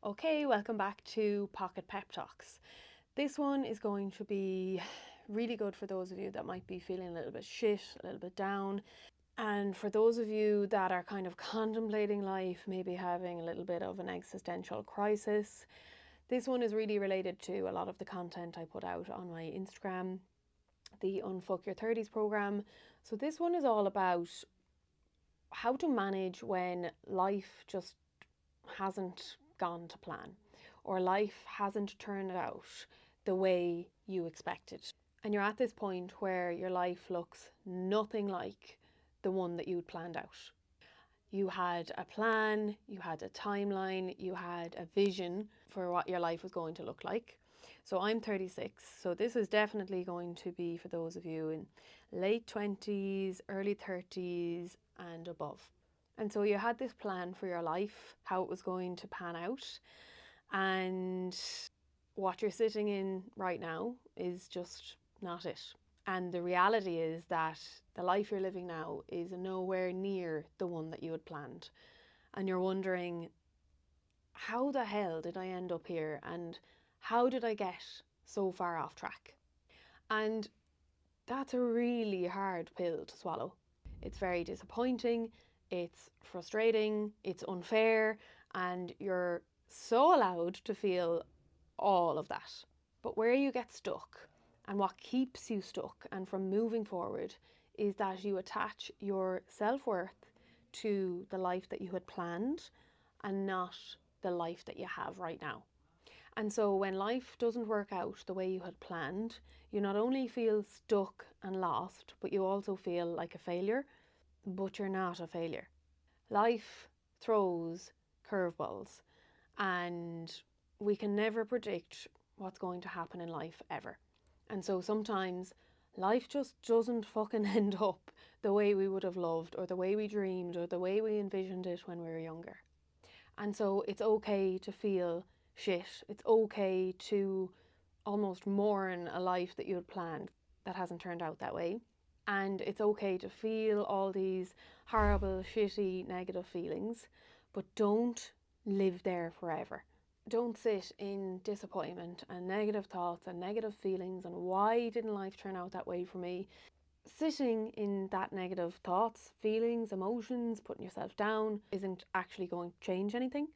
Okay, welcome back to Pocket Pep Talks. This one is going to be really good for those of you that might be feeling a little bit shit, a little bit down. And for those of you that are kind of contemplating life, maybe having a little bit of an existential crisis, this one is really related to a lot of the content I put out on my Instagram, the Unfuck Your 30s program. So this one is all about how to manage when life just hasn't gone to plan or life hasn't turned out the way you expected. And you're at this point where your life looks nothing like the one that you'd planned out. You had a plan, you had a timeline, you had a vision for what your life was going to look like. So I'm 36, so this is definitely going to be for those of you in late 20s, early 30s and above. And so you had this plan for your life, how it was going to pan out, and what you're sitting in right now is just not it. And the reality is that the life you're living now is nowhere near the one that you had planned. And you're wondering, how the hell did I end up here? And how did I get so far off track? And that's a really hard pill to swallow. It's very disappointing, it's frustrating, it's unfair, and you're so allowed to feel all of that. But where you get stuck and what keeps you stuck and from moving forward is that you attach your self-worth to the life that you had planned and not the life that you have right now. And so when life doesn't work out the way you had planned, you not only feel stuck and lost, but you also feel like a failure, but you're not a failure. Life throws curveballs, and we can never predict what's going to happen in life ever. And so sometimes life just doesn't fucking end up the way we would have loved or the way we dreamed or the way we envisioned it when we were younger. And so it's okay to feel shit. It's okay to almost mourn a life that you had planned that hasn't turned out that way. And it's okay to feel all these horrible, shitty, negative feelings, but don't live there forever. Don't sit in disappointment and negative thoughts and negative feelings and why didn't life turn out that way for me? Sitting in that negative thoughts, feelings, emotions, putting yourself down isn't actually going to change anything.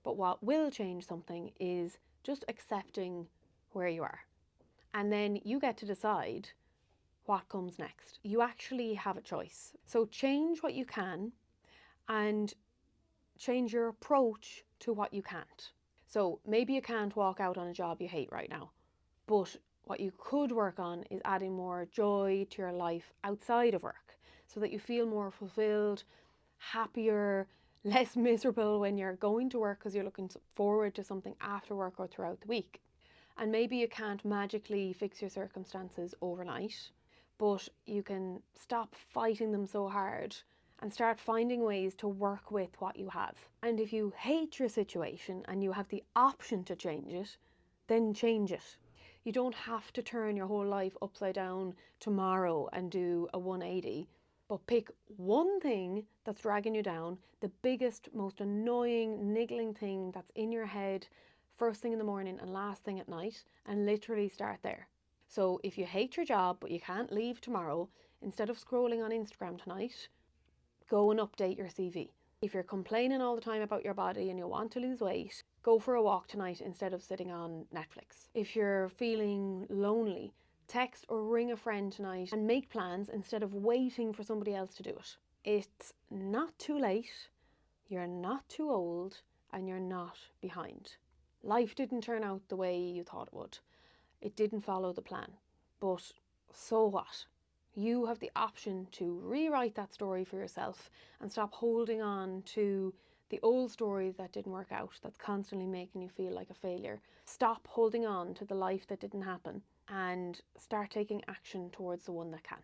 But what will change something is just accepting where you are. And then you get to decide what comes next. You actually have a choice. So change what you can and change your approach to what you can't. So maybe you can't walk out on a job you hate right now, but what you could work on is adding more joy to your life outside of work so that you feel more fulfilled, happier, less miserable when you're going to work because you're looking forward to something after work or throughout the week. And maybe you can't magically fix your circumstances overnight, but you can stop fighting them so hard and start finding ways to work with what you have. And if you hate your situation and you have the option to change it, then change it. You don't have to turn your whole life upside down tomorrow and do a 180, but pick one thing that's dragging you down, the biggest, most annoying, niggling thing that's in your head first thing in the morning and last thing at night, and literally start there. So if you hate your job but you can't leave tomorrow, instead of scrolling on Instagram tonight, go and update your CV. If you're complaining all the time about your body and you want to lose weight, go for a walk tonight instead of sitting on Netflix. If you're feeling lonely, text or ring a friend tonight and make plans instead of waiting for somebody else to do it. It's not too late, you're not too old, and you're not behind. Life didn't turn out the way you thought it would. It didn't follow the plan. But so what? You have the option to rewrite that story for yourself and stop holding on to the old story that didn't work out, that's constantly making you feel like a failure. Stop holding on to the life that didn't happen and start taking action towards the one that can.